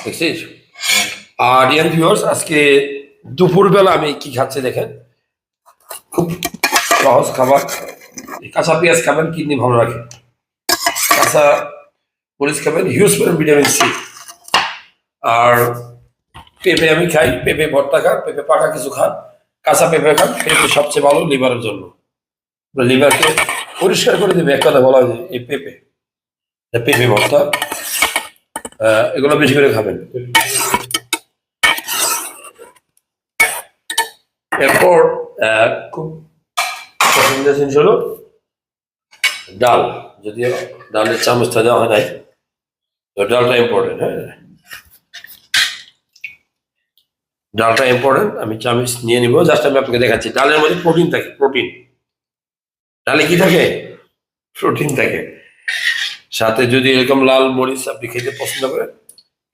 দেখছিস? আর dear viewers, আজকে দুপুরবেলা আমি কি খাচ্ছি দেখেন, খুব সহজ খাবার। কাঁচা পেঁয়াজ খাবেন, কিডনি ভালো রাখে। কাঁচা মরিচ খাবেন, হিউজ পরিমাণ ভিটামিন সি। আর পেঁপে আমি খাই, পেঁপে ভর্তা খান, পেঁপে পাকা কিছু খান, কাঁচা পেঁপে খান। পেঁপে সবচেয়ে ভালো লিভারের জন্য, লিভারকে পরিষ্কার করে দেবে। এক কথা বলা হয় যে এই পেঁপে, পেঁপে ভর্তা, এগুলো বেশি করে খাবেন। এরপর খুব পছন্দের জিনিস হলো ডাল। যদিও ডালের চামচটা দেওয়া হয় নাই, তো ডালটা ইম্পর্টেন্ট। হ্যাঁ, ডালটা ইম্পর্টেন্ট। আমি চামচ নিয়ে নিবো, জাস্ট আমি আপনাকে দেখাচ্ছি। ডালের মধ্যে প্রোটিন থাকে, প্রোটিন। ডালে কি থাকে? প্রোটিন থাকে। সাথে যদি এরকম লাল মরিচ আপনি খেতে পছন্দ করেন,